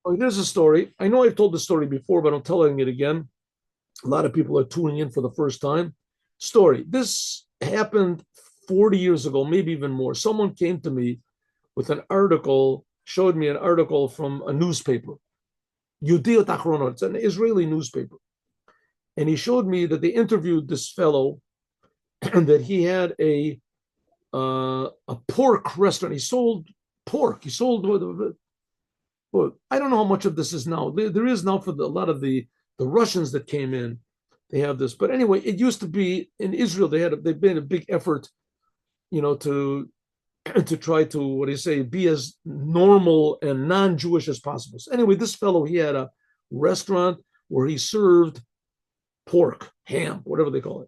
Oh, there's a story. I know I've told the story before, but I'm telling it again. A lot of people are tuning in for the first time. Story. This happened 40 years ago, maybe even more. Someone came to me with an article, showed me an article from a newspaper, Yediot Achronot. It's an Israeli newspaper. And he showed me that they interviewed this fellow and that he had a pork restaurant. He sold pork. He sold, well, I don't know how much of this is now. There is now for a lot of the Russians that came in. They have this, but anyway, it used to be in Israel. They've made a big effort, to to try to, what do you say, be as normal and non-Jewish as possible. So anyway, this fellow, he had a restaurant where he served pork, ham, whatever they call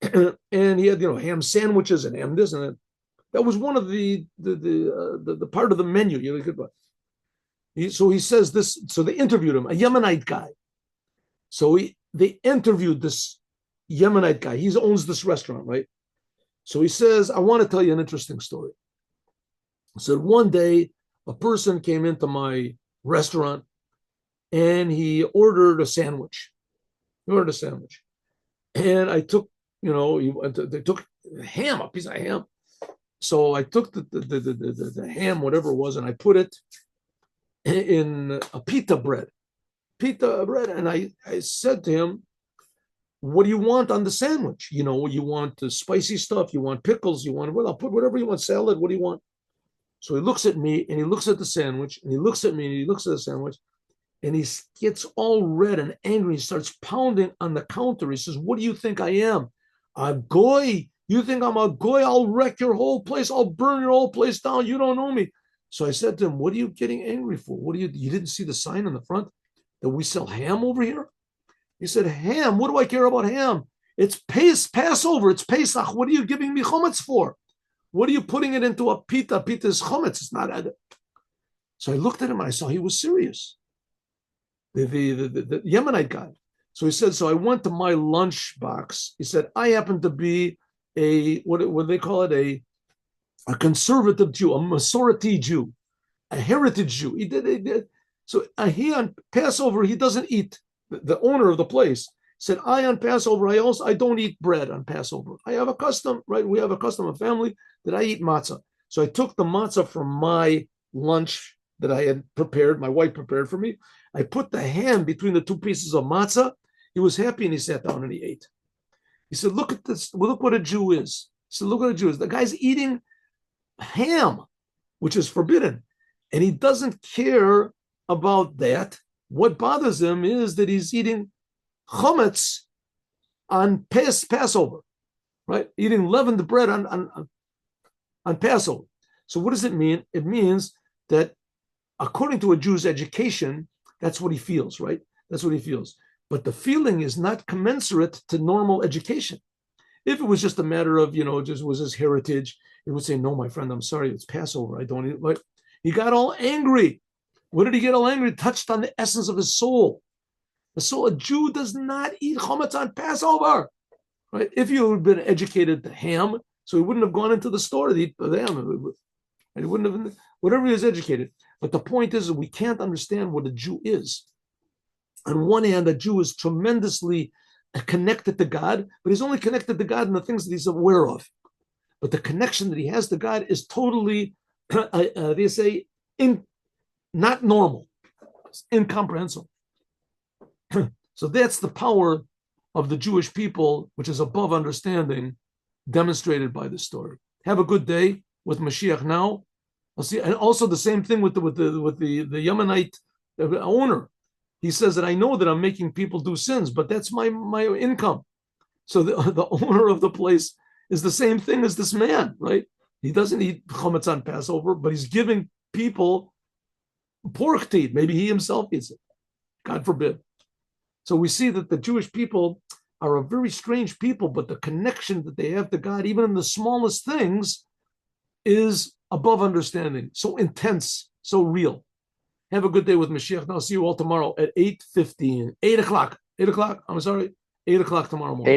it, and he had ham sandwiches and ham this and that. That was one of the part of the menu. So he says this. So they interviewed him, a Yemenite guy. So they interviewed this Yemenite guy. He owns this restaurant, right? So he says, I want to tell you an interesting story. He said, one day a person came into my restaurant and he ordered a sandwich. He ordered a sandwich. And I took, they took ham, a piece of ham. So I took the ham, whatever it was, and I put it in a pita bread. And I said to him, what do you want on the sandwich? You want the spicy stuff, you want pickles, well, I'll put whatever you want, salad, what do you want? So he looks at me and he looks at the sandwich and he looks at me and he looks at the sandwich and he gets all red and angry. He starts pounding on the counter. He says, what do you think I am? A goy? You think I'm a goy? I'll wreck your whole place. I'll burn your whole place down. You don't know me. So I said to him, what are you getting angry for? You didn't see the sign on the front that we sell ham over here? He said, ham? What do I care about ham? It's Passover. It's Pesach. What are you giving me chometz for? What are you putting it into a pita? Pita is chometz. It's not. So I looked at him and I saw he was serious. The Yemenite guy. So he said, so I went to my lunch box. He said, I happen to be what do they call it? A conservative Jew, a Masorti Jew, a heritage Jew. He did. So he on Passover, he doesn't eat. The owner of the place said, I on Passover, I don't eat bread on Passover. I have a custom, right? We have a custom of family that I eat matzah. So I took the matzah from my lunch that I had prepared, my wife prepared for me. I put the ham between the two pieces of matzah. He was happy and he sat down and he ate. He said, look at this, look what a Jew is. He said, look what a Jew is. The guy's eating ham, which is forbidden. And he doesn't care about that. What bothers him is that he's eating chometz on Passover, right? Eating leavened bread on Passover. So what does it mean? It means that according to a Jew's education, that's what he feels, right? That's what he feels. But the feeling is not commensurate to normal education. If it was just a matter of, just was his heritage, he would say, no, my friend, I'm sorry, it's Passover. I don't eat. Like, he got all angry. What did he get all angry? Touched on the essence of his soul. The soul, a Jew does not eat chometz on Passover, right? If you had been educated to ham, so he wouldn't have gone into the store to eat the ham. And he wouldn't have, whatever he was educated. But the point is, we can't understand what a Jew is. On one hand, a Jew is tremendously connected to God, but he's only connected to God in the things that he's aware of. But the connection that he has to God is totally, they say, not normal. It's incomprehensible. So that's the power of the Jewish people, which is above understanding, demonstrated by this story. Have a good day with Mashiach now. I'll see, and also the same thing with the Yemenite owner. He says that I know that I'm making people do sins, but that's my income. So the owner of the place is the same thing as this man, right? He doesn't eat chometz on Passover, but he's giving people pork to eat. Maybe he himself eats it. God forbid. So we see that the Jewish people are a very strange people, but the connection that they have to God, even in the smallest things, is above understanding. So intense, so real. Have a good day with Mashiach. Now, see you all tomorrow at 8:15. 8 o'clock. 8 o'clock. I'm sorry. 8 o'clock tomorrow morning.